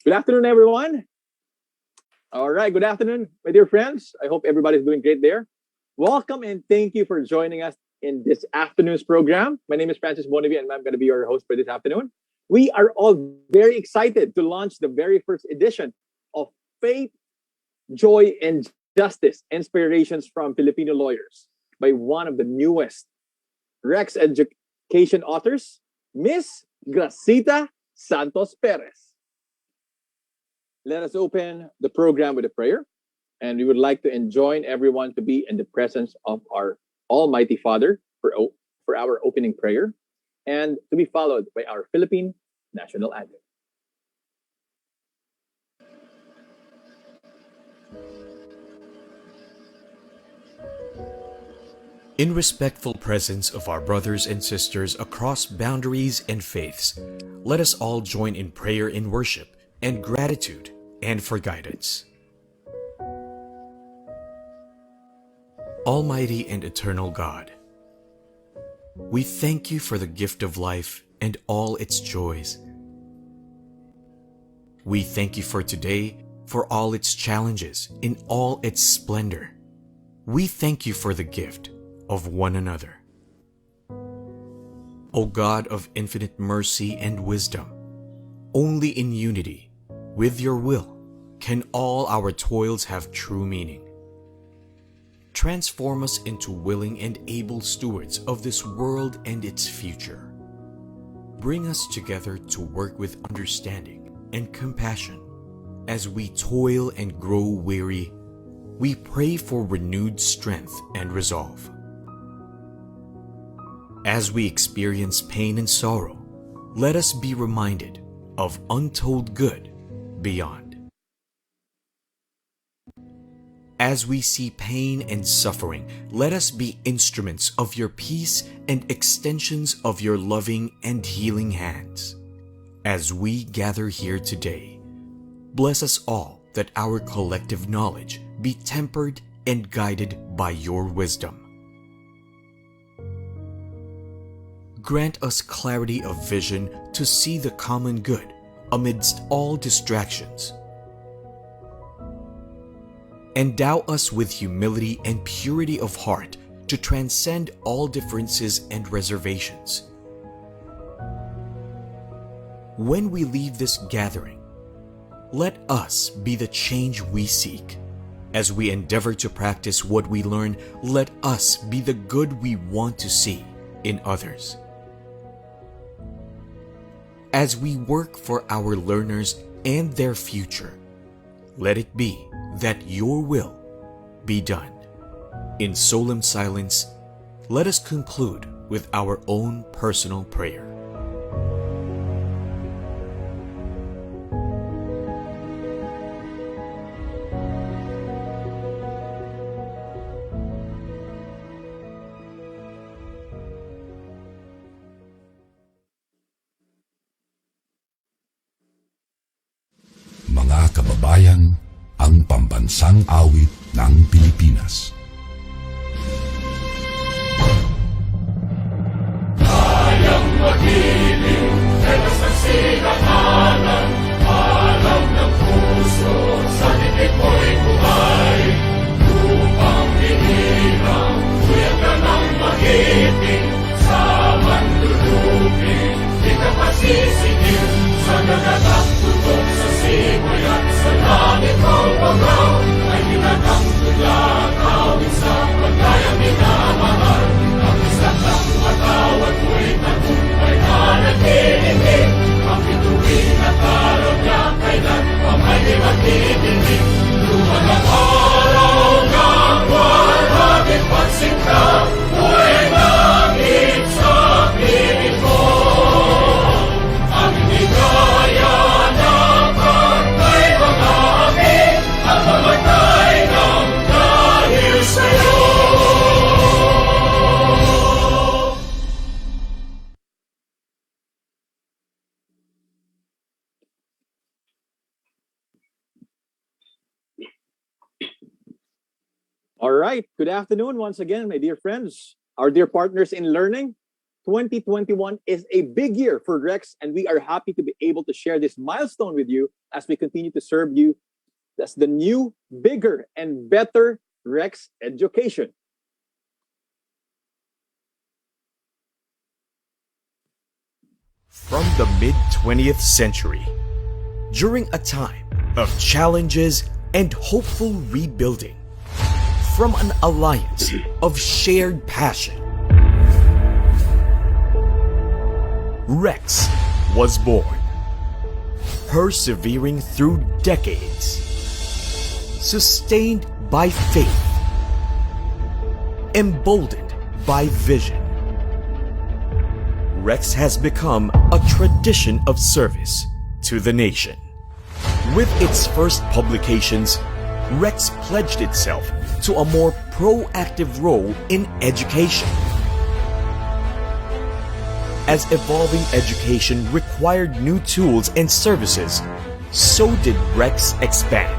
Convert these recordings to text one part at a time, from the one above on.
Good afternoon, everyone. All right, good afternoon, my dear friends. I hope everybody's doing great there. Welcome and thank you for joining us in this afternoon's program. My name is Francis Bonavie, and I'm going to be your host for this afternoon. We are all very excited to launch the very first edition of Faith, Joy, and Justice Inspirations from Filipino Lawyers by one of the newest Rex Education authors, Miss Gracita Santos Perez. Let us open the program with a prayer, and we would like to enjoin everyone to be in the presence of our Almighty Father for our opening prayer, and to be followed by our Philippine national anthem. In respectful presence of our brothers and sisters across boundaries and faiths, let us all join in prayer and worship and gratitude and for guidance. Almighty and eternal God, we thank you for the gift of life and all its joys. We thank you for today, for all its challenges, in all its splendor. We thank you for the gift of one another. O God of infinite mercy and wisdom, only in unity, with your will, can all our toils have true meaning. Transform us into willing and able stewards of this world and its future. Bring us together to work with understanding and compassion. As we toil and grow weary, we pray for renewed strength and resolve. As we experience pain and sorrow, let us be reminded of untold good beyond. As we see pain and suffering, let us be instruments of your peace and extensions of your loving and healing hands. As we gather here today, bless us all that our collective knowledge be tempered and guided by your wisdom. Grant us clarity of vision to see the common good amidst all distractions. Endow us with humility and purity of heart to transcend all differences and reservations. When we leave this gathering, let us be the change we seek. As we endeavor to practice what we learn, let us be the good we want to see in others. As we work for our learners and their future, let it be that your will be done. In solemn silence, let us conclude with our own personal prayer. Mga kababayan, ang pambansang awit ng Pilipinas. Kayang magiliw, helas ng sinakanan, alam ng puso, sa titik mo'y buhay. Lupang hinirang, tuyag ka ng magiting, sa manlulupin, di ka pasisigil, sa nagagang tutok sa simoy at sa langit mong pagaw, ay hinatang tulad, awit sa pagkayang minamahal. Ang isang ng matawad mo'y tagumpay na nagtitindig, ang bituin at araw niya kailan pa may magtitindig. Luman ang araw ng walhagin pagsinta, mo'y langit sa piling ko. Ang higaya ng pantay mga api, at mamatay ng dahil sa'yo. All right, good afternoon once again, my dear friends, our dear partners in learning. 2021 is a big year for Rex, and we are happy to be able to share this milestone with you as we continue to serve you as the new, bigger, and better Rex education. From the mid 20th century, during a time of challenges and hopeful rebuilding, from an alliance of shared passion, Rex was born, persevering through decades, sustained by faith, emboldened by vision. Rex has become a tradition of service to the nation. With its first publications, Rex pledged itself to a more proactive role in education. As evolving education required new tools and services, so did Rex expand.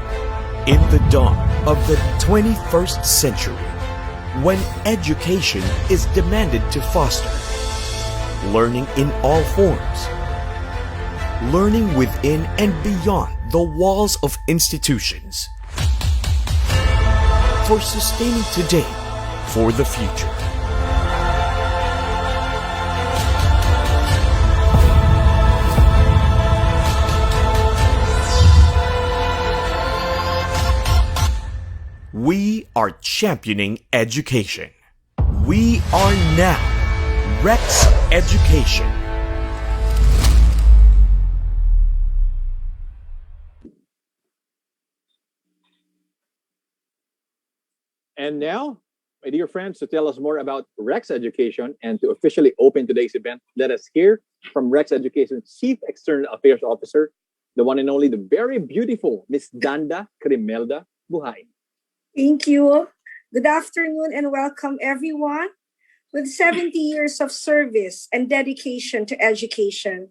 In the dawn of the 21st century, when education is demanded to foster learning in all forms, learning within and beyond the walls of institutions, for sustaining today for the future. We are championing education. We are now Rex Education. And now, my dear friends, to tell us more about Rex Education and to officially open today's event, let us hear from Rex Education's Chief External Affairs Officer, the one and only, the very beautiful Miss Danda Crimelda Buhay. Thank you. Good afternoon and welcome everyone. With 70 years of service and dedication to education,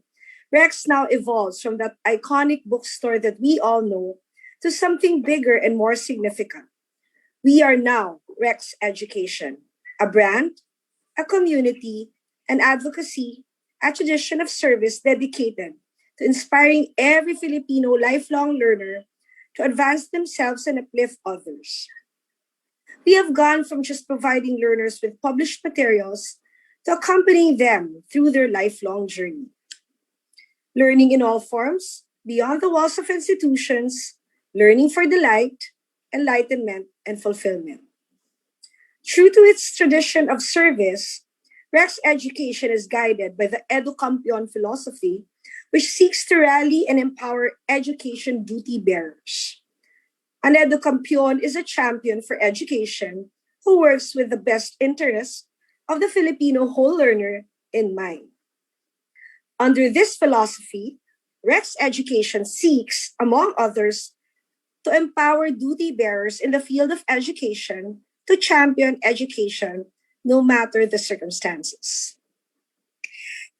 Rex now evolves from that iconic bookstore that we all know to something bigger and more significant. We are now Rex Education, a brand, a community, an advocacy, a tradition of service dedicated to inspiring every Filipino lifelong learner to advance themselves and uplift others. We have gone from just providing learners with published materials to accompanying them through their lifelong journey. Learning in all forms, beyond the walls of institutions, learning for delight, enlightenment, and fulfillment. True to its tradition of service, Rex Education is guided by the Educampion philosophy, which seeks to rally and empower education duty bearers. An educampion is a champion for education who works with the best interests of the Filipino whole learner in mind. Under this philosophy, Rex Education seeks, among others, to empower duty bearers in the field of education to champion education no matter the circumstances.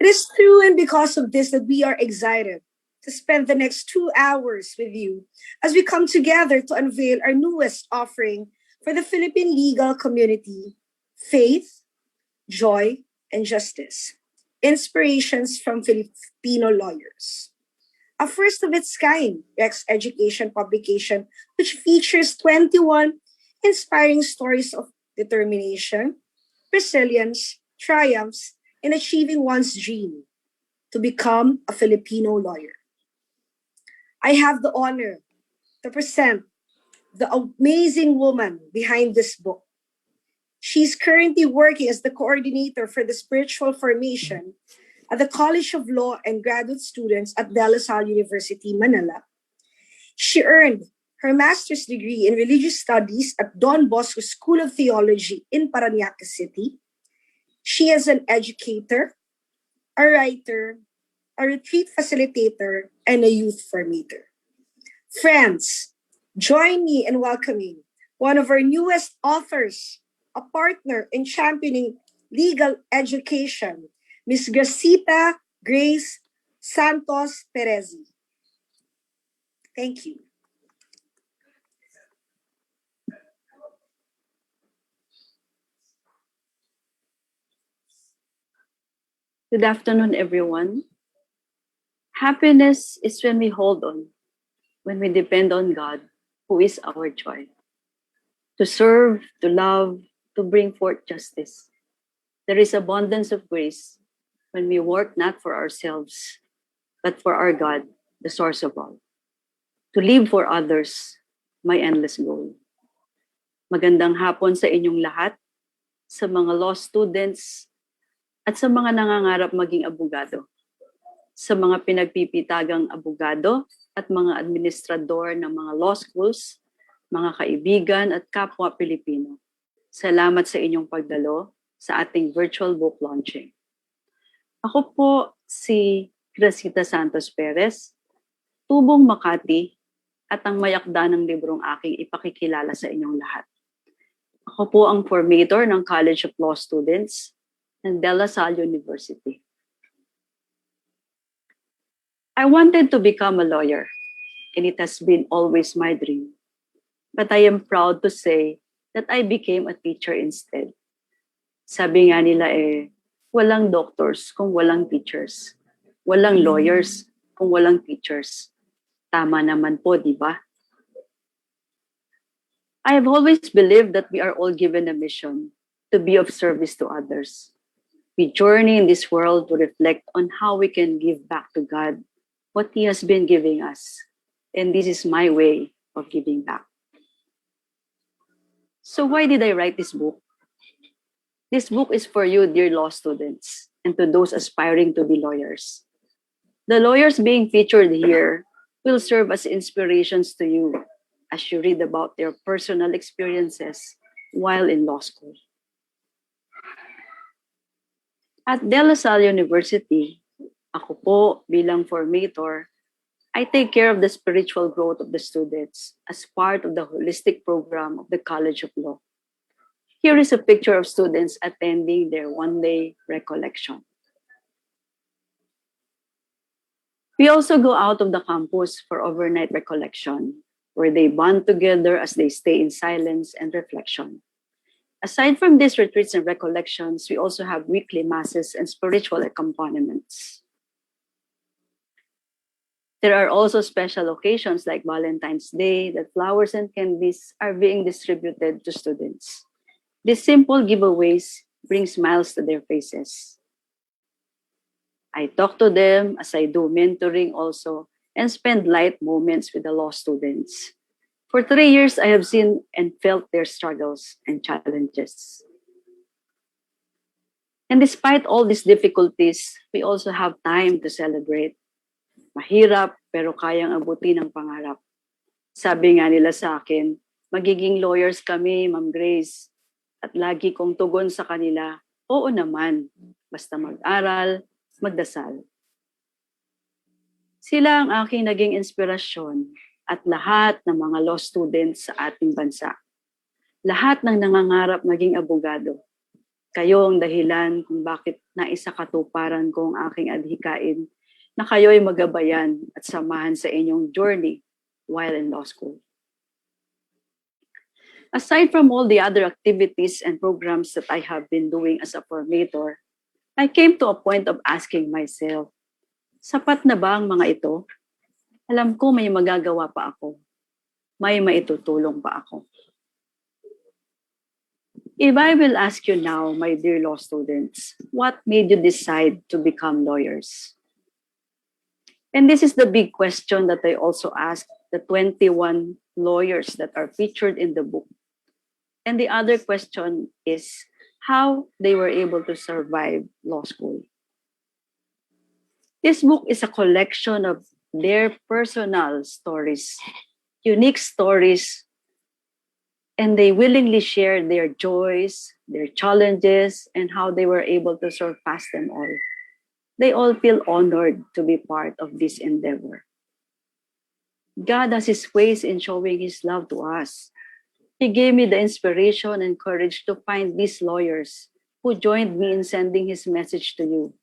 It is through and because of this that we are excited to spend the next 2 hours with you as we come together to unveil our newest offering for the Philippine legal community: faith, joy, and justice. Inspirations from Filipino lawyers. A first of its kind Rex Education publication, which features 21 inspiring stories of determination, resilience, triumphs in achieving one's dream to become a Filipino lawyer. I have the honor to present the amazing woman behind this book. She's currently working as the coordinator for the spiritual formation at the College of Law and graduate students at De La Salle University, Manila. She earned her master's degree in religious studies at Don Bosco School of Theology in Parañaque City. She is an educator, a writer, a retreat facilitator, and a youth formator. Friends, join me in welcoming one of our newest authors, a partner in championing legal education, Ms. Gracita Grace Santos Perezi. Thank you. Good afternoon, everyone. Happiness is when we hold on, when we depend on God, who is our joy. To serve, to love, to bring forth justice. There is abundance of grace when we work not for ourselves, but for our God, the source of all. To live for others, my endless goal. Magandang hapon sa inyong lahat, sa mga law students, at sa mga nangangarap maging abogado. Sa mga pinagpipitagang abogado at mga administrador ng mga law schools, mga kaibigan at kapwa Pilipino. Salamat sa inyong pagdalo sa ating virtual book launching. Ako po si Gracita Santos Perez, tubong Makati at ang mayakda ng librong aking ipakikilala sa inyong lahat. Ako po ang formator ng College of Law Students ng De La Salle University. I wanted to become a lawyer, and it has been always my dream. But I am proud to say that I became a teacher instead. Sabi nga nila walang doctors kung walang teachers. Walang lawyers kung walang teachers. Tama naman po, di ba? I have always believed that we are all given a mission to be of service to others. We journey in this world to reflect on how we can give back to God what He has been giving us. And this is my way of giving back. So why did I write this book? This book is for you, dear law students, and to those aspiring to be lawyers. The lawyers being featured here will serve as inspirations to you as you read about their personal experiences while in law school. At De La Salle University, ako po bilang formator, I take care of the spiritual growth of the students as part of the holistic program of the College of Law. Here is a picture of students attending their one-day recollection. We also go out of the campus for overnight recollection, where they bond together as they stay in silence and reflection. Aside from these retreats and recollections, we also have weekly masses and spiritual accompaniments. There are also special occasions like Valentine's Day that flowers and candies are being distributed to students. These simple giveaways bring smiles to their faces. I talk to them as I do mentoring also and spend light moments with the law students. For 3 years, I have seen and felt their struggles and challenges. And despite all these difficulties, we also have time to celebrate. Mahirap pero kayang abutin ang pangarap. Sabi nga nila sa akin, magiging lawyers kami, Ma'am Grace. At lagi kong tugon sa kanila, oo naman, basta mag-aral, magdasal. Sila ang aking naging inspirasyon at lahat ng mga law students sa ating bansa. Lahat ng nangangarap maging abogado. Kayo ang dahilan kung bakit naisakatuparan ko ang aking adhikain na kayo'y magabayan at samahan sa inyong journey while in law school. Aside from all the other activities and programs that I have been doing as a formator, I came to a point of asking myself, sapat na ba ang mga ito? Alam ko may magagawa pa ako. May maitutulong pa ako. If I will ask you now, my dear law students, what made you decide to become lawyers? And this is the big question that I also asked the 21 lawyers that are featured in the book. And the other question is how they were able to survive law school. This book is a collection of their personal stories, unique stories, and they willingly share their joys, their challenges, and how they were able to surpass them all. They all feel honored to be part of this endeavor. God has His ways in showing His love to us. He gave me the inspiration and courage to find these lawyers who joined me in sending His message to you.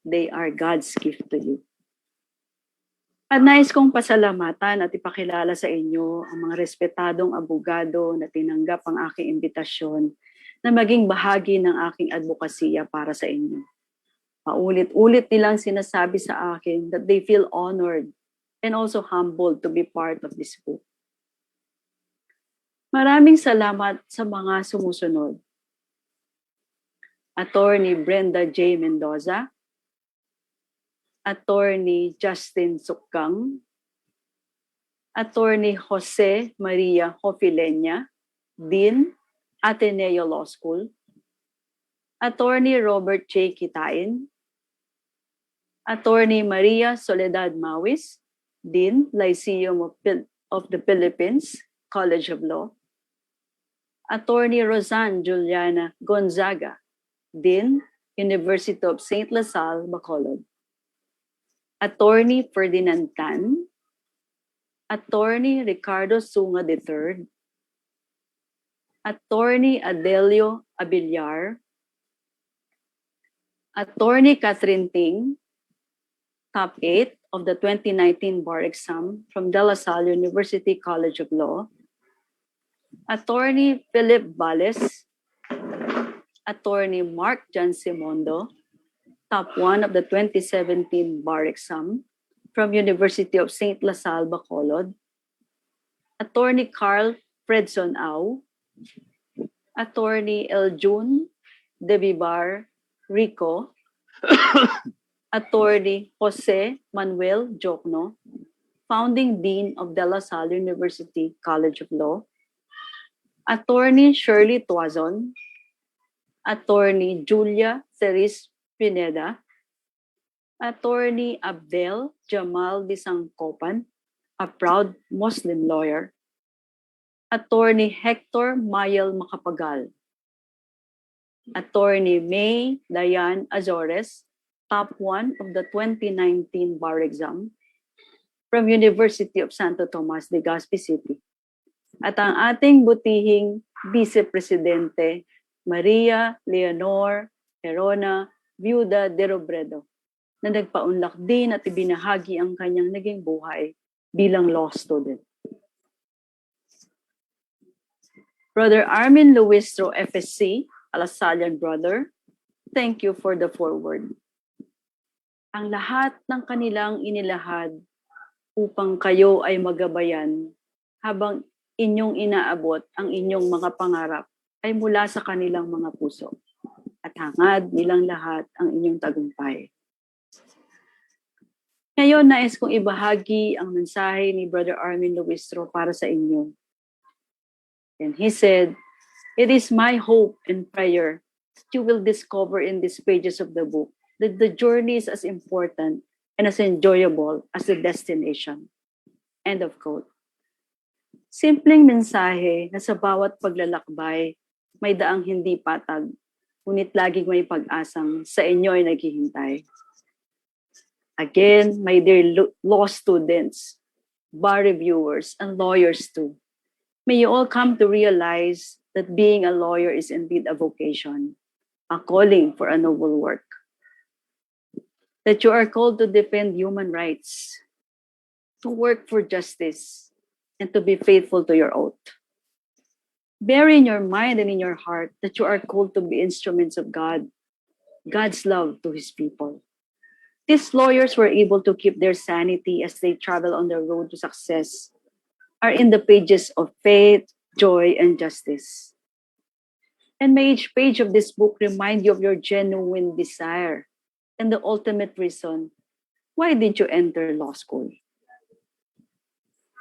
They are God's gift to you. At nais kong pasalamatan at ipakilala sa inyo ang mga respetadong abogado na tinanggap ang aking imbitasyon na maging bahagi ng aking advokasya para sa inyo. Paulit-ulit nilang sinasabi sa akin that they feel honored and also humbled to be part of this book. Maraming salamat sa mga sumusunod. Attorney Brenda J. Mendoza, Attorney Justin Sukang, Attorney Jose Maria Hofilenya, Dean, Ateneo Law School, Attorney Robert J. Kitain, Attorney Maria Soledad Mawis, Dean, Lyceum of the Philippines, College of Law, Attorney Rosanne Juliana Gonzaga, Dean, University of St. LaSalle, Bacolod, Attorney Ferdinand Tan, Attorney Ricardo Sunga III, Attorney Adelio Abiliar, Attorney Catherine Ting, top 8 of the 2019 bar exam from De La Salle University College of Law, Attorney Philip Valles, Attorney Mark Jan Simondo, top 1 of the 2017 bar exam from University of St. LaSalle, Bacolod, Attorney Carl Fredson Au, Attorney Eljun Debibar Rico, Attorney Jose Manuel Jokno, Founding Dean of De La Salle University College of Law, Attorney Shirley Tuazon, Attorney Julia Ceris Pineda, Attorney Abdel Jamal Disangkopan, a proud Muslim lawyer, Attorney Hector Mayel Macapagal, Attorney May Dayan Azores, top 1 of the 2019 bar exam from University of Santo Tomas, Legazpi City. At ang ating butihing Vice Presidente, Maria Leonor Herona Viuda de Robredo, na nagpaunlak din at ibinahagi ang kanyang naging buhay bilang law student. Brother Armin Luistro, FSC, a Lasallian brother, thank you for the foreword. Ang lahat ng kanilang inilahad upang kayo ay magabayan habang inyong inaabot ang inyong mga pangarap ay mula sa kanilang mga puso at hangad nilang lahat ang inyong tagumpay. Ngayon, nais kong ibahagi ang mensahe ni Brother Armin Luistro para sa inyo. And he said, "It is my hope and prayer that you will discover in these pages of the book that the journey is as important and as enjoyable as the destination." End of quote. Simpleng mensahe na sa bawat paglalakbay may daang hindi patag, ngunit laging may pag-asang sa inyo ay naghihintay. Again, my dear law students, bar reviewers, and lawyers too, may you all come to realize that being a lawyer is indeed a vocation, a calling for a noble work. That you are called to defend human rights, to work for justice, and to be faithful to your oath. Bear in your mind and in your heart that you are called to be instruments of God, God's love to His people. These lawyers were able to keep their sanity as they travel on the road to success, are in the pages of faith, joy, and justice. And may each page of this book remind you of your genuine desire and the ultimate reason why did you enter law school.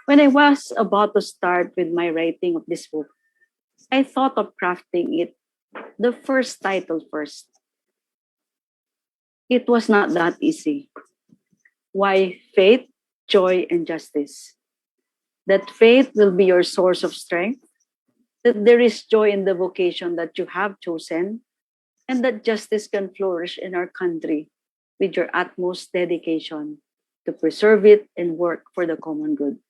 When I was about to start with my writing of this book, I thought of crafting it, the first title first. It was not that easy. Why faith, joy, and justice? That faith will be your source of strength, that there is joy in the vocation that you have chosen, and that justice can flourish in our country with your utmost dedication to preserve it and work for the common good.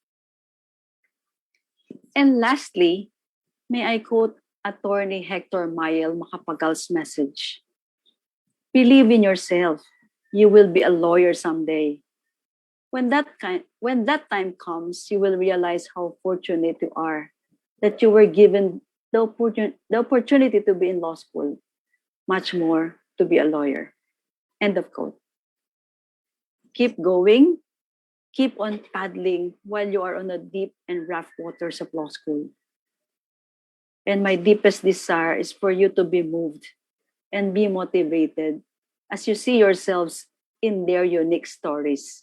And lastly, may I quote Attorney Hector Mayel Macapagal's message. Believe in yourself. You will be a lawyer someday. When that time comes, you will realize how fortunate you are that you were given the opportunity to be in law school, much more to be a lawyer. End of quote. Keep going. Keep on paddling while you are on the deep and rough waters of law school. And my deepest desire is for you to be moved and be motivated as you see yourselves in their unique stories.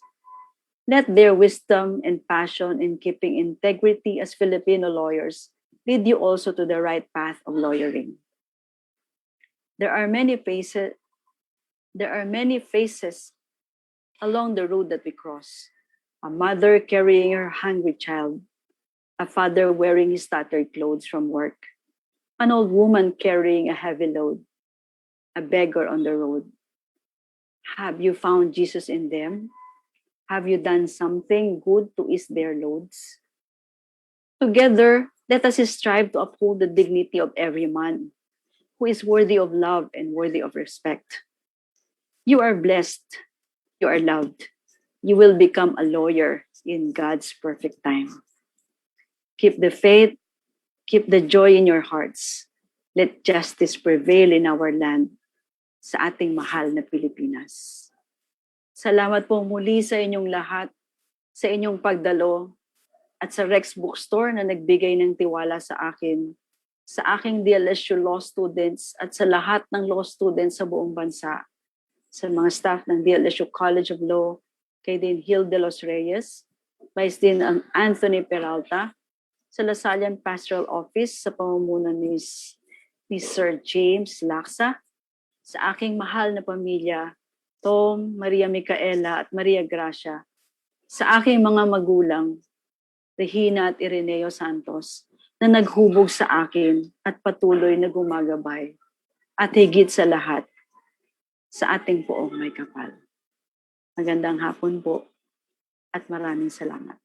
Let their wisdom and passion in keeping integrity as Filipino lawyers lead you also to the right path of lawyering. There are many phases along the road that we cross. A mother carrying her hungry child, a father wearing his tattered clothes from work, an old woman carrying a heavy load, a beggar on the road. Have you found Jesus in them? Have you done something good to ease their loads? Together, let us strive to uphold the dignity of every man who is worthy of love and worthy of respect. You are blessed. You are loved. You will become a lawyer in God's perfect time. Keep the faith. Keep the joy in your hearts. Let justice prevail in our land, sa ating mahal na Pilipinas. Salamat po muli sa inyong lahat, sa inyong pagdalo, at sa Rex Bookstore na nagbigay ng tiwala sa akin, sa aking DLSU law students at sa lahat ng law students sa buong bansa, sa mga staff ng DLSU College of Law, kay Dean Hill de los Reyes, Vice Dean Anthony Peralta, sa Lasallian Pastoral Office sa pamumuno ni Sir James Laksa, sa aking mahal na pamilya, Tom, Maria Micaela at Maria Gracia, sa aking mga magulang, Regina at Ireneo Santos, na naghubog sa akin at patuloy na gumagabay, at higit sa lahat, sa ating poong may kapal. Magandang hapon po at maraming salamat.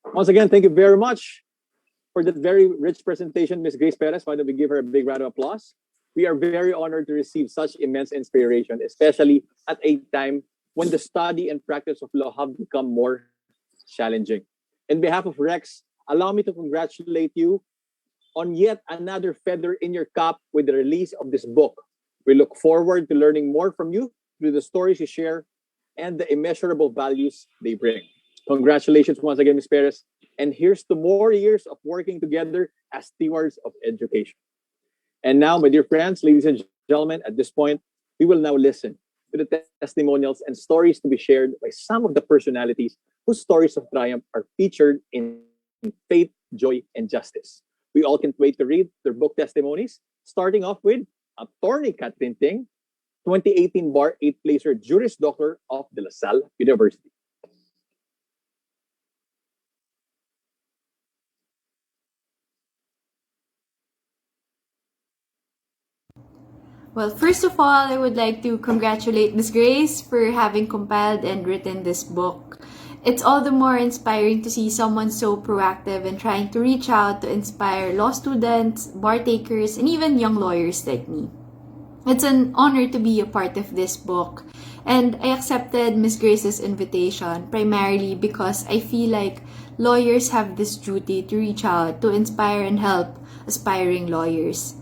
Once again, thank you very much for that very rich presentation, Ms. Grace Perez. Why don't we give her a big round of applause? We are very honored to receive such immense inspiration, especially at a time when the study and practice of law have become more challenging. On behalf of Rex, allow me to congratulate you on yet another feather in your cap with the release of this book. We look forward to learning more from you through the stories you share and the immeasurable values they bring. Congratulations once again, Ms. Perez. And here's to more years of working together as stewards of education. And now, my dear friends, ladies and gentlemen, at this point, we will now listen to the testimonials and stories to be shared by some of the personalities whose stories of triumph are featured in Faith, Joy, and Justice. We all can't wait to read their book testimonies, starting off with Attorney Catherine Ting, 2018 Bar 8th Placer Juris Doctor of De La Salle University. Well, first of all, I would like to congratulate Ms. Grace for having compiled and written this book. It's all the more inspiring to see someone so proactive and trying to reach out to inspire law students, bar takers, and even young lawyers like me. It's an honor to be a part of this book, and I accepted Ms. Grace's invitation primarily because I feel like lawyers have this duty to reach out to inspire and help aspiring lawyers.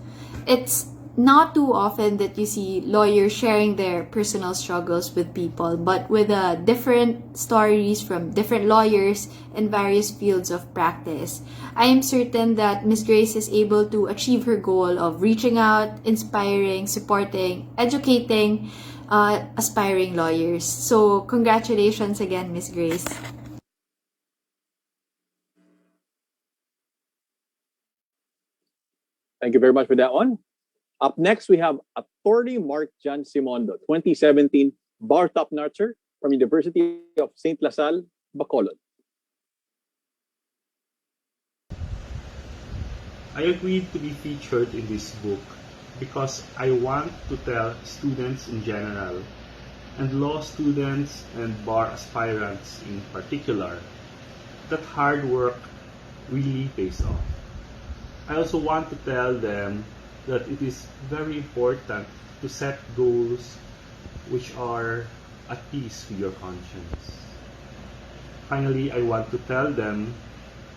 It's not too often that you see lawyers sharing their personal struggles with people, but with different stories from different lawyers in various fields of practice. I am certain that Ms. Grace is able to achieve her goal of reaching out, inspiring, supporting, educating aspiring lawyers. So congratulations again, Ms. Grace. Thank you very much for that one. Up next, we have Attorney Mark John Simondo, 2017 Bar Top Notcher from University of St. La Salle, Bacolod. I agreed to be featured in this book because I want to tell students in general, and law students and bar aspirants in particular, that hard work really pays off. I also want to tell them that it is very important to set goals which are at peace with your conscience. Finally, I want to tell them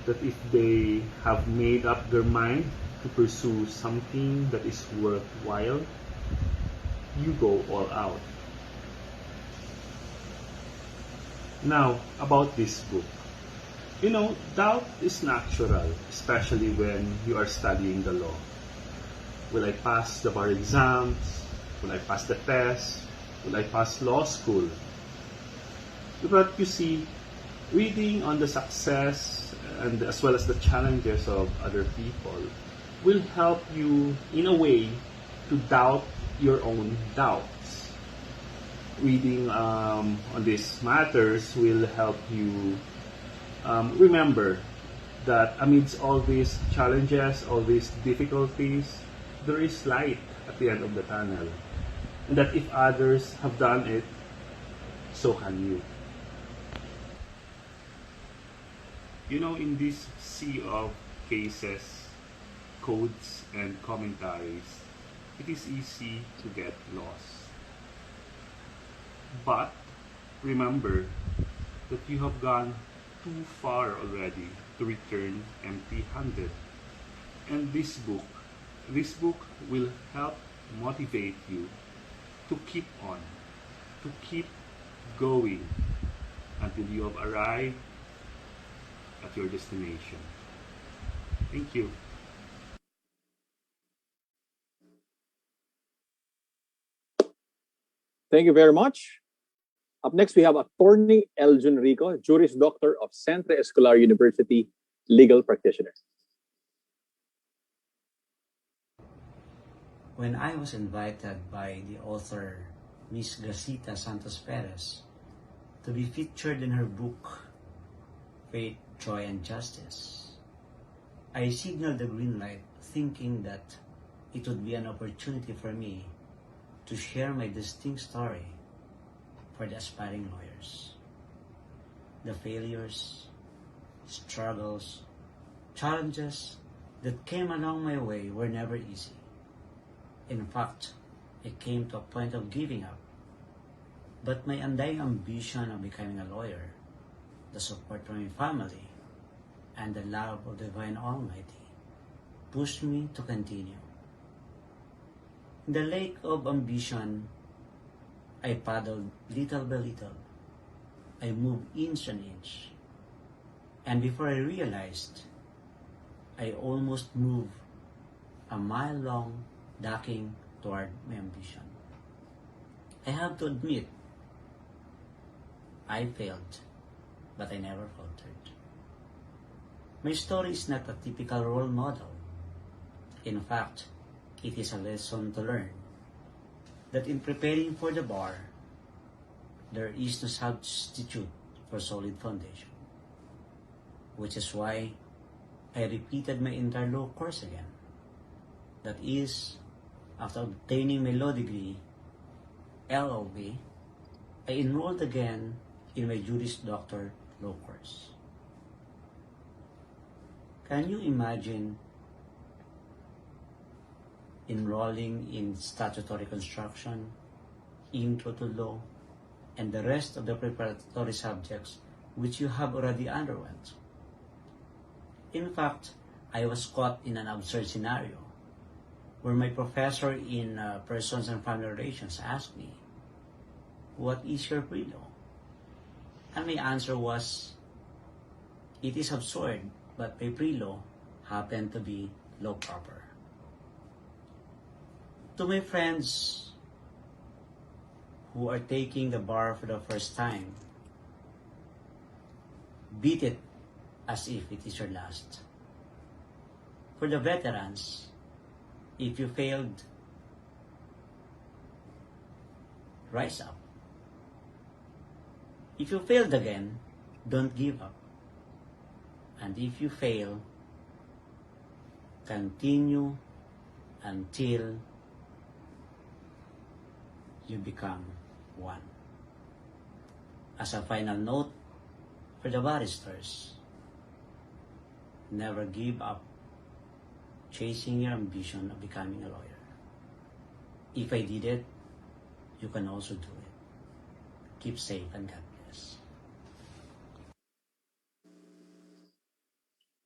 that if they have made up their mind to pursue something that is worthwhile, you go all out. Now, about this book. You know, doubt is natural, especially when you are studying the law. Will I pass the bar exams? Will I pass the test? Will I pass law school? But you see, reading on the success and as well as the challenges of other people will help you in a way to doubt your own doubts. Reading on these matters will help you remember that amidst all these challenges, all these difficulties, there is light at the end of the tunnel. And that if others have done it, so can you. You know, in this sea of cases, codes, and commentaries, it is easy to get lost. But remember that you have gone too far already to return empty-handed. And this book will help motivate you to keep on, to keep going until you have arrived at your destination. Thank you. Thank you very much. Up next, we have Attorney Eljon Rico, Juris Doctor of Centre Escolar University, legal practitioner. When I was invited by the author, Miss Gracita Santos Perez, to be featured in her book, Faith, Joy, and Justice, I signaled the green light thinking that it would be an opportunity for me to share my distinct story for the aspiring lawyers. The failures, struggles, challenges that came along my way were never easy. In fact, it came to a point of giving up. But my undying ambition of becoming a lawyer, the support from my family, and the love of the Divine Almighty pushed me to continue. In the lake of ambition, I paddled little by little. I moved inch and inch. And before I realized, I almost moved a mile long docking toward my ambition. I have to admit, I failed, but I never faltered. My story is not a typical role model. In fact, it is a lesson to learn that in preparing for the bar, there is no substitute for solid foundation. Which is why I repeated my entire law course again. That is, after obtaining my law degree, LLB, I enrolled again in my Juris Doctor law course. Can you imagine enrolling in statutory construction, intro to law, and the rest of the preparatory subjects which you have already underwent? In fact, I was caught in an absurd scenario where my professor in Persons and Family Relations asked me, "What is your pre-law?" And my answer was, "It is absurd, but my pre-law happened to be law proper." To my friends who are taking the bar for the first time, beat it as if it is your last. For the veterans, if you failed, rise up. If you failed again, don't give up. And if you fail, continue until you become one. As a final note for the barristers, never give up chasing your ambition of becoming a lawyer. If I did it, you can also do it. Keep safe and God bless.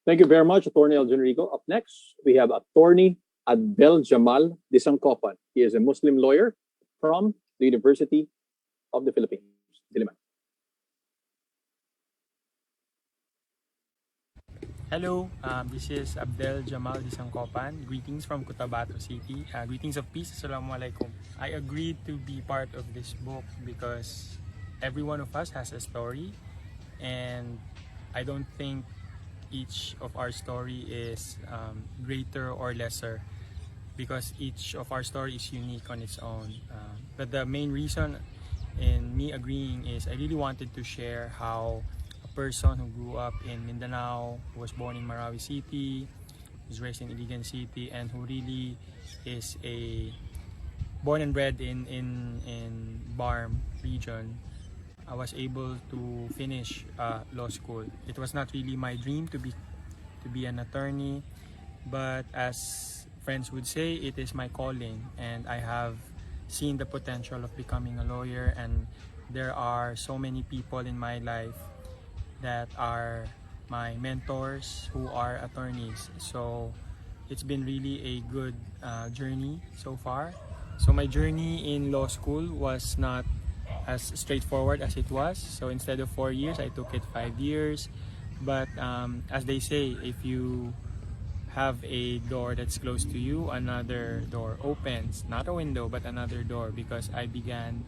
Thank you very much, Attorney Elgin Rico. Up next, we have Attorney Adbel Jamal Disangkopan. He is a Muslim lawyer from the University of the Philippines. Diliman. Hello, this is Abdel Jamal Disangkopan. Greetings from Cotabato City. Greetings of peace. Assalamualaikum. I agreed to be part of this book because every one of us has a story, and I don't think each of our story is greater or lesser because each of our story is unique on its own. But the main reason in me agreeing is I really wanted to share how person who grew up in Mindanao, who was born in Marawi City, was raised in Iligan City, and who really is a born and bred in Barm region, I was able to finish law school. It was not really my dream to be an attorney, but as friends would say, it is my calling, and I have seen the potential of becoming a lawyer, and there are so many people in my life that are my mentors who are attorneys. So it's been really a good journey so far. So my journey in law school was not as straightforward as it was. So instead of 4 years, I took it 5 years. But as they say, if you have a door that's close to you, another door opens. Not a window, but another door, because I began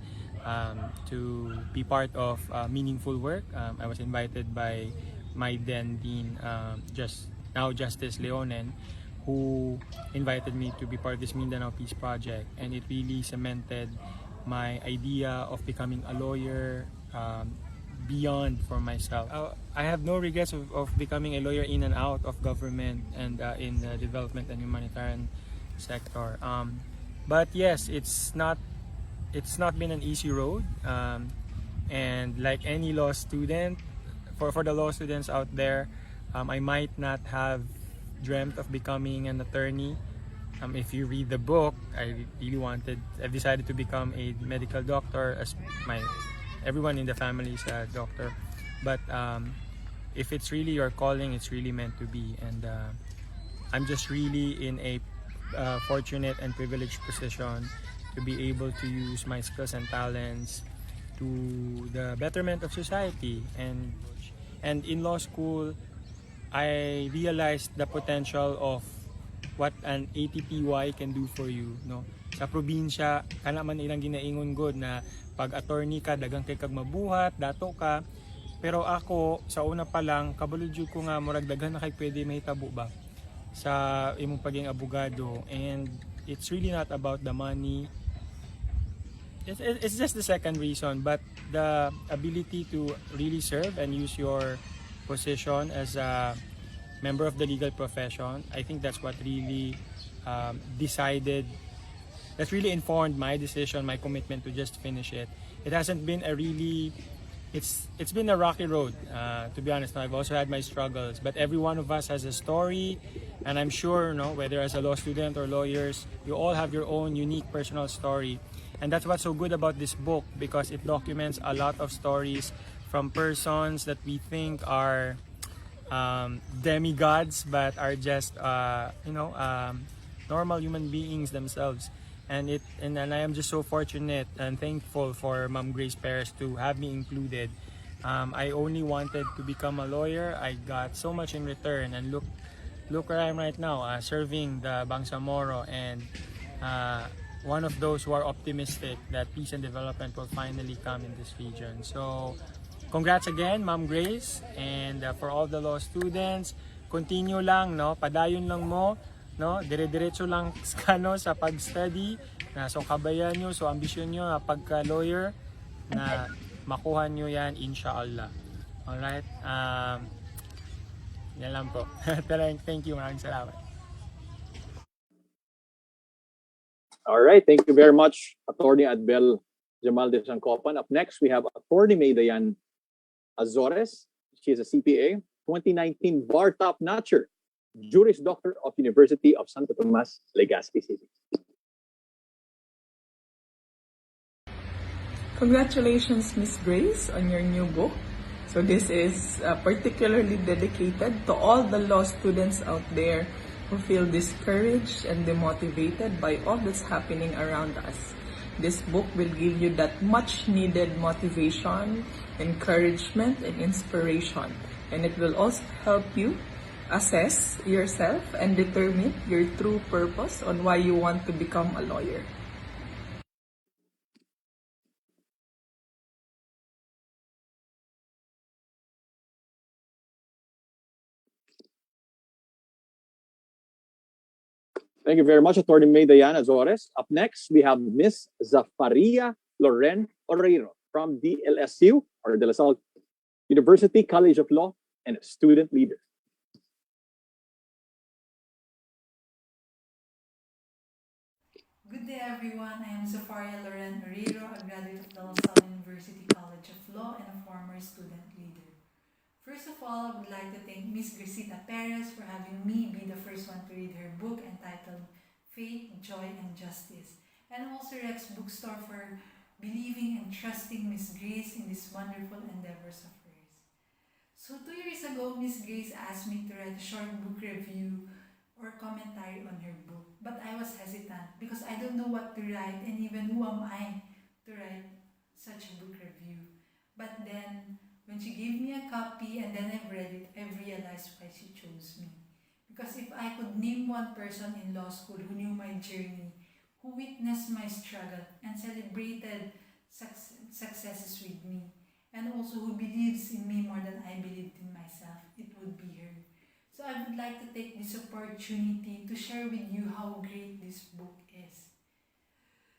to be part of meaningful work. I was invited by my then dean, Justice Leonen, who invited me to be part of this Mindanao Peace Project, and it really cemented my idea of becoming a lawyer beyond for myself. I have no regrets of becoming a lawyer in and out of government and in the development and humanitarian sector. But yes, it's not been an easy road, and like any law student, for the law students out there, I might not have dreamt of becoming an attorney. If you read the book, I decided to become a medical doctor, as everyone in the family is a doctor. But if it's really your calling, it's really meant to be, and I'm just really in a fortunate and privileged position to be able to use my skills and talents to the betterment of society. And in law school, I realized the potential of what an ATPY can do for you, no? Sa probinsya, kana man ilang ginaingon god na pag attorney ka, dagang kay kag mabuhat, dato ka. Pero ako, sa una pa lang, kabalo jud ko nga murag daghan na kay pwede mahitabo ba sa imong pagiging abogado. And it's really not about the money. It's just the second reason, but the ability to really serve and use your position as a member of the legal profession, I think that's what really that's really informed my decision, my commitment to just finish it. It hasn't been it's been a rocky road, to be honest. I've also had my struggles, but every one of us has a story, and I'm sure, whether as a law student or lawyers, you all have your own unique personal story. And that's what's so good about this book, because it documents a lot of stories from persons that we think are demigods, but are just normal human beings themselves. And I am just so fortunate and thankful for Ma'am Grace Perez to have me included. I only wanted to become a lawyer. I got so much in return, and look where I am right now, serving the Bangsamoro, and one of those who are optimistic that peace and development will finally come in this region. So congrats again, Ma'am Grace, and for all the law students, continue lang, padayon lang mo, dire-diretso lang sa pag-study, so kabayan nyo, so ambisyon nyo na pagka-lawyer, na makuha nyo yan, inshallah. Alright, yan lang po. Thank you, maraming salamat. All right, thank you very much, Attorney Adbel Jamal Disangkopan. Up next, we have Attorney Maydayan Azores. She is a CPA, 2019 Bar Top Notcher Juris Doctor of University of Santo Tomas, Legazpi City. Congratulations, Miss Grace, on your new book. So this is particularly dedicated to all the law students out there who feel discouraged and demotivated by all that's happening around us. This book will give you that much needed motivation, encouragement, and inspiration. And it will also help you assess yourself and determine your true purpose on why you want to become a lawyer. Thank you very much, Attorney May Diana Azores. Up next, we have Miss Zafaria Loren Oreiro from DLSU, or De La Salle University College of Law, and a student leader. Good day, everyone. I am Zafaria Loren Herrero, a graduate of De La Salle University College of Law and a former student leader. First of all, I would like to thank Ms. Grisita Perez for having me be the first one to read her book entitled Faith, Joy, and Justice, and also Rex Bookstore for believing and trusting Ms. Grace in these wonderful endeavors of hers. So 2 years ago, Ms. Grace asked me to write a short book review or commentary on her book. But I was hesitant because I don't know what to write and even who am I to write such a book review. But then when she gave me a copy and then I've read it, I've realized why she chose me. Because if I could name one person in law school who knew my journey, who witnessed my struggle and celebrated successes with me, and also who believes in me more than I believed in myself, it would be her. So I would like to take this opportunity to share with you how great this book is.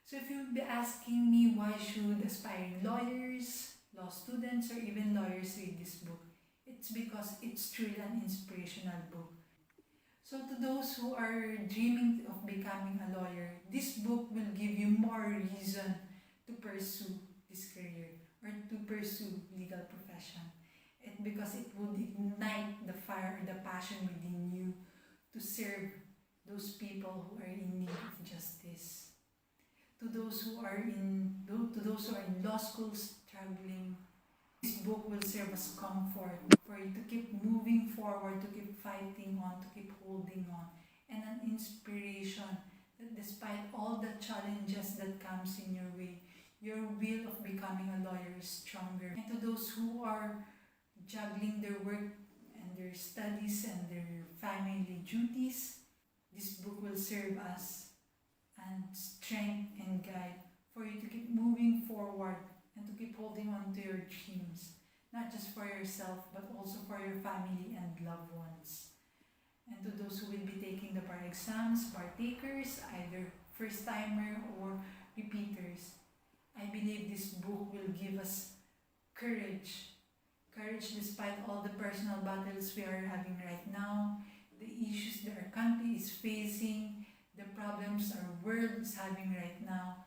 So if you would be asking me why should aspiring lawyers, law students, or even lawyers read this book, it's because it's truly an inspirational book. So to those who are dreaming of becoming a lawyer, this book will give you more reason to pursue this career or to pursue legal profession. Because it would ignite the fire or the passion within you to serve those people who are in need of justice. To those who are in law school struggling, this book will serve as comfort for you to keep moving forward, to keep fighting on, to keep holding on, and an inspiration that despite all the challenges that comes in your way, your will of becoming a lawyer is stronger. And to those who are juggling their work and their studies and their family duties, this book will serve as and strength and guide for you to keep moving forward and to keep holding on to your dreams, not just for yourself but also for your family and loved ones. And to those who will be taking the bar exams, bar takers, either first timer or repeaters, I believe this book will give us courage. Courage despite all the personal battles we are having right now, the issues that our country is facing, the problems our world is having right now.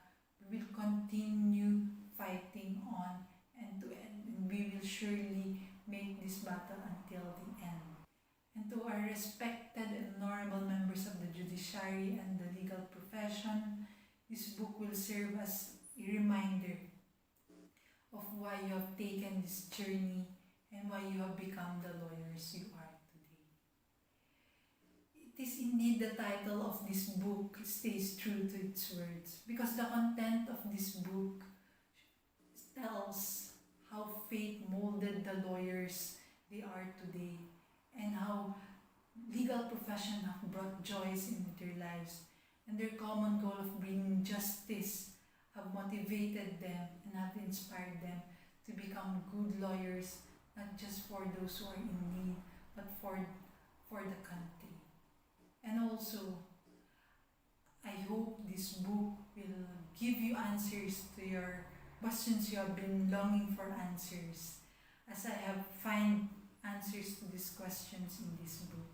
We will continue fighting on and to end, and we will surely make this battle until the end. And to our respected and honorable members of the judiciary and the legal profession, this book will serve as a reminder of why you have taken this journey and why you have become the lawyers you are today. It is indeed the title of this book stays true to its words because the content of this book tells how faith molded the lawyers they are today and how legal profession have brought joys into their lives and their common goal of bringing justice have motivated them and have inspired them to become good lawyers, not just for those who are in need, but for the country. And also, I hope this book will give you answers to your questions you have been longing for answers, as I have find answers to these questions in this book.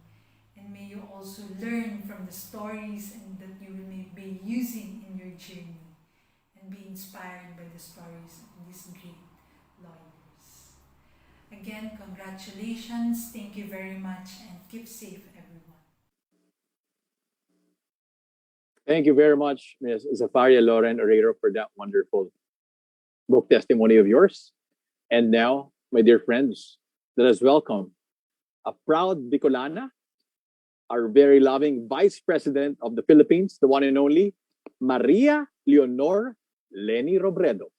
And may you also learn from the stories and that you may be using in your journey and be inspired by the stories of these great lawyers. Again, congratulations, thank you very much, and keep safe, everyone. Thank you very much, Ms. Zafaria Loren Herrero, for that wonderful book testimony of yours. And now, my dear friends, let us welcome a proud Bicolana, our very loving Vice President of the Philippines, the one and only Maria Leonor Lenny Robredo.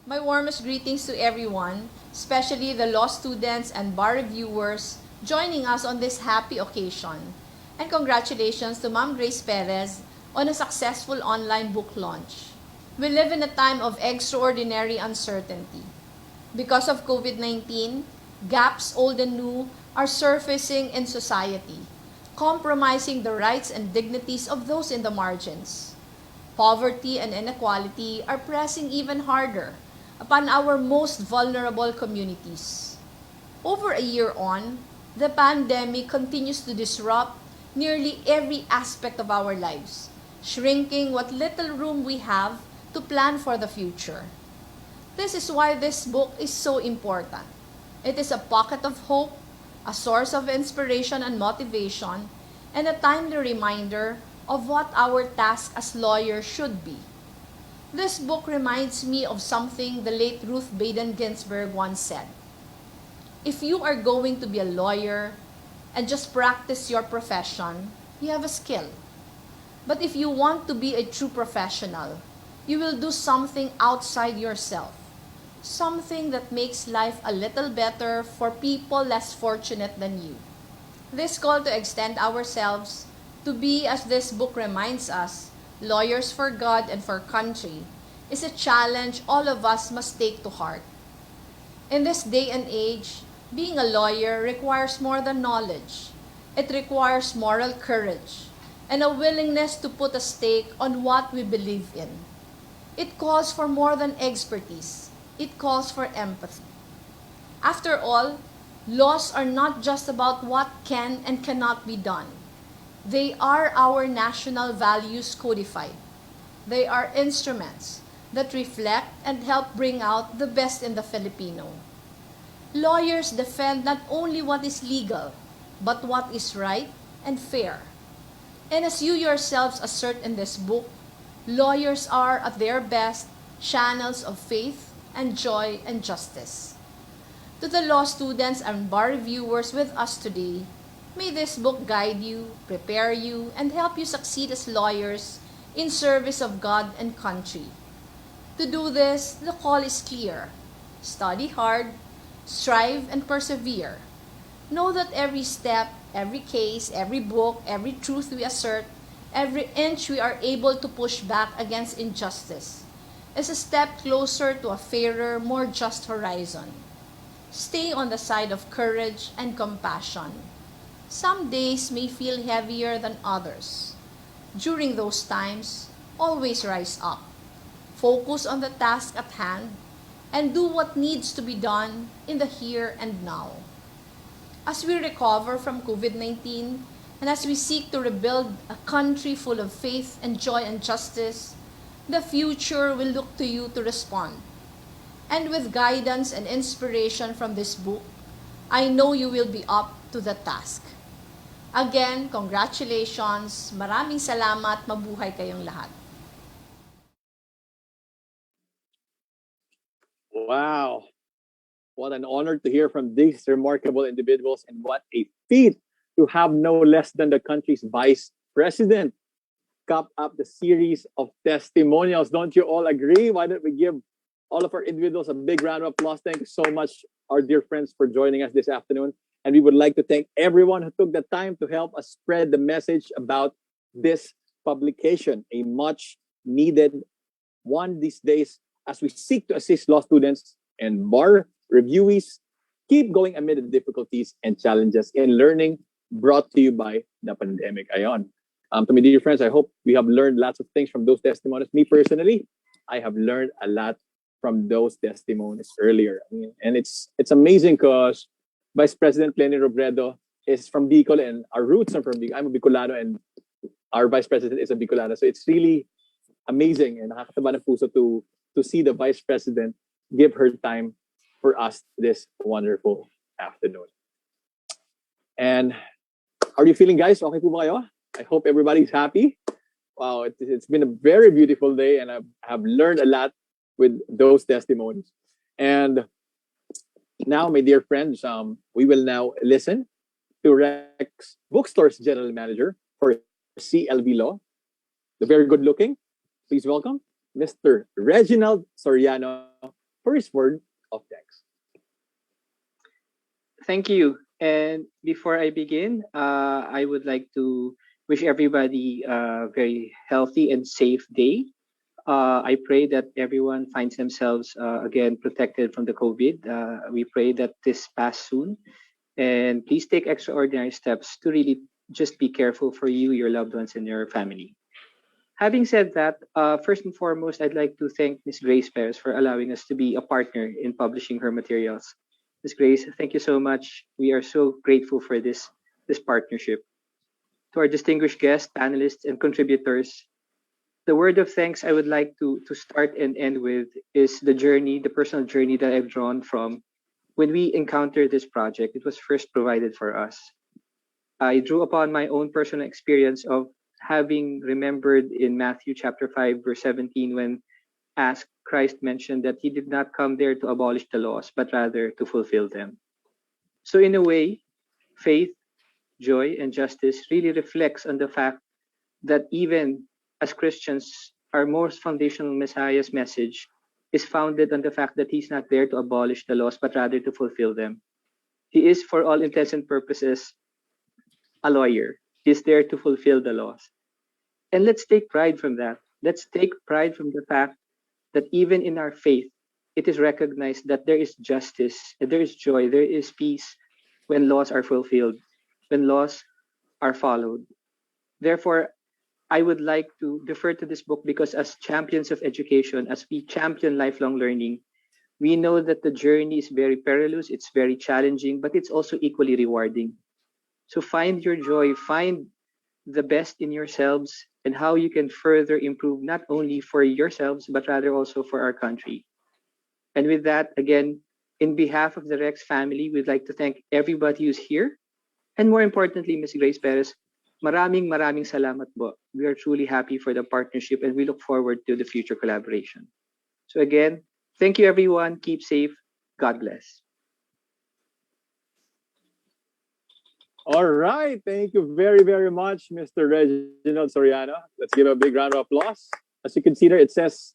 My warmest greetings to everyone, especially the law students and bar reviewers joining us on this happy occasion. And congratulations to Ma'am Grace Perez on a successful online book launch. We live in a time of extraordinary uncertainty. Because of COVID-19, gaps old and new are surfacing in society, compromising the rights and dignities of those in the margins. Poverty and inequality are pressing even harder upon our most vulnerable communities. Over a year on, the pandemic continues to disrupt nearly every aspect of our lives, shrinking what little room we have to plan for the future. This is why this book is so important. It is a pocket of hope, a source of inspiration and motivation, and a timely reminder of what our task as lawyers should be. This book reminds me of something the late Ruth Bader Ginsburg once said. If you are going to be a lawyer and just practice your profession, you have a skill. But if you want to be a true professional, you will do something outside yourself, something that makes life a little better for people less fortunate than you. This call to extend ourselves to be, as this book reminds us, lawyers for God and for country, is a challenge all of us must take to heart. In this day and age, being a lawyer requires more than knowledge. It requires moral courage and a willingness to put a stake on what we believe in. It calls for more than expertise. It calls for empathy. After all, laws are not just about what can and cannot be done. They are our national values codified. They are instruments that reflect and help bring out the best in the Filipino. Lawyers defend not only what is legal, but what is right and fair. And as you yourselves assert in this book, lawyers are at their best channels of faith and joy and justice. To the law students and bar reviewers with us today, may this book guide you, prepare you, and help you succeed as lawyers in service of God and country. To do this, the call is clear. Study hard, strive, and persevere. Know that every step, every case, every book, every truth we assert, every inch we are able to push back against injustice is a step closer to a fairer, more just horizon. Stay on the side of courage and compassion. Some days may feel heavier than others. During those times, always rise up. Focus on the task at hand and do what needs to be done in the here and now. As we recover from COVID-19 and as we seek to rebuild a country full of faith and joy and justice, the future will look to you to respond. And with guidance and inspiration from this book, I know you will be up to the task. Again, congratulations. Maraming salamat. Mabuhay kayong lahat. Wow. What an honor to hear from these remarkable individuals, and what a feat to have no less than the country's vice president cap up the series of testimonials. Don't you all agree? Why don't we give all of our individuals a big round of applause? Thank you so much, our dear friends, for joining us this afternoon. And we would like to thank everyone who took the time to help us spread the message about this publication, a much needed one these days, as we seek to assist law students and bar reviewees keep going amid the difficulties and challenges in learning, brought to you by the pandemic. Ayon. To my dear friends, I hope we have learned lots of things from those testimonies. Me personally, I have learned a lot from those testimonies earlier. I mean, and it's amazing because Vice President Lenny Robredo is from Bicol and our roots are from Bicol. I'm a Bicolano and our Vice President is a Bicolano. So it's really amazing and nakakataba ng puso to see the Vice President give her time for us this wonderful afternoon. And how are you feeling, guys? Okay po ba kayo? I hope everybody's happy. Wow, it's been a very beautiful day and I have learned a lot with those testimonies. And now, my dear friends, we will now listen to Rex Bookstore's General Manager for CLB Law, the very good looking. Please welcome Mr. Reginald Soriano for his word of thanks. Thank you. And before I begin, I would like to wish everybody a very healthy and safe day. I pray that everyone finds themselves again protected from the COVID. We pray that this pass soon. And please take extraordinary steps to really just be careful for you, your loved ones, and your family. Having said that, first and foremost, I'd like to thank Ms. Grace Perez for allowing us to be a partner in publishing her materials. Ms. Grace, thank you so much. We are so grateful for this partnership. To our distinguished guests, panelists, and contributors, the word of thanks I would like to start and end with is the personal journey that I've drawn from when we encountered this project. It was first provided for us. I drew upon my own personal experience of having remembered in Matthew chapter 5, verse 17, when asked, Christ mentioned that he did not come there to abolish the laws, but rather to fulfill them. So in a way, faith, joy, and justice really reflects on the fact that even as Christians, our most foundational Messiah's message is founded on the fact that he's not there to abolish the laws, but rather to fulfill them. He is, for all intents and purposes, a lawyer. He's there to fulfill the laws. And let's take pride from that. Let's take pride from the fact that even in our faith, it is recognized that there is justice, there is joy, there is peace when laws are fulfilled, when laws are followed. Therefore, I would like to defer to this book because as champions of education, as we champion lifelong learning, we know that the journey is very perilous, it's very challenging, but it's also equally rewarding. So find your joy, find the best in yourselves and how you can further improve not only for yourselves, but rather also for our country. And with that, again, in behalf of the Rex family, we'd like to thank everybody who's here. And more importantly, Ms. Grace Perez, maraming salamat po. We are truly happy for the partnership and we look forward to the future collaboration. So again, thank you everyone. Keep safe. God bless. All right. Thank you very, very much, Mr. Reginald Soriano. Let's give a big round of applause. As you can see there, it says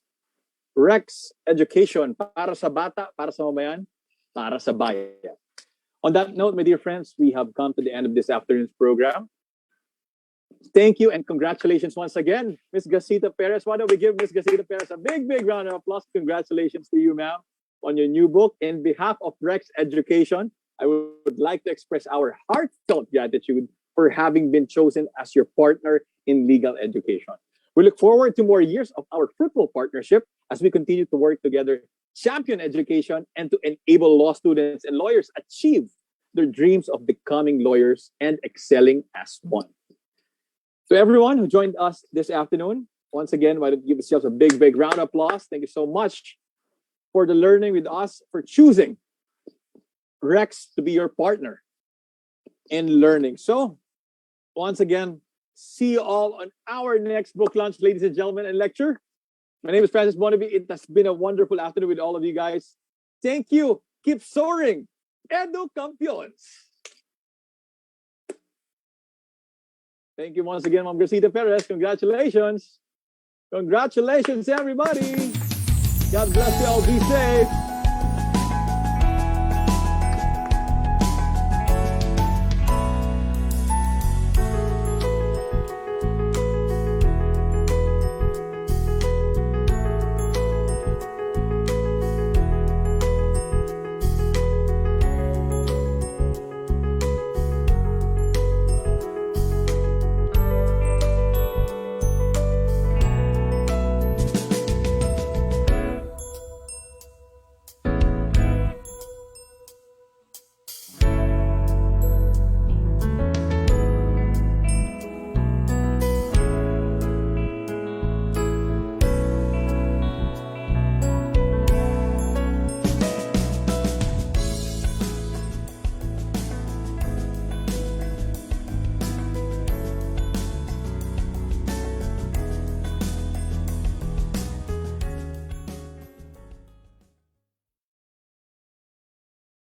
Rex Education, para sa bata, para sa mamayan, para sa bayan. On that note, my dear friends, we have come to the end of this afternoon's program. Thank you and congratulations once again, Ms. Gasita Perez. Why don't we give Ms. Gasita Perez a big, big round of applause. Congratulations to you, ma'am, on your new book. In behalf of Rex Education, I would like to express our heartfelt gratitude for having been chosen as your partner in legal education. We look forward to more years of our fruitful partnership as we continue to work together, champion education, and to enable law students and lawyers achieve their dreams of becoming lawyers and excelling as one. To everyone who joined us this afternoon, once again, why don't you give yourselves a big, big round of applause. Thank you so much for the learning with us, for choosing Rex to be your partner in learning. So, once again, see you all on our next book launch, ladies and gentlemen, and lecture. My name is Francis Bonaby. It has been a wonderful afternoon with all of you guys. Thank you. Keep soaring. Edu Campions. Thank you once again, Ma'am Gracita Perez. Congratulations. Congratulations, everybody. God bless you all. Be safe.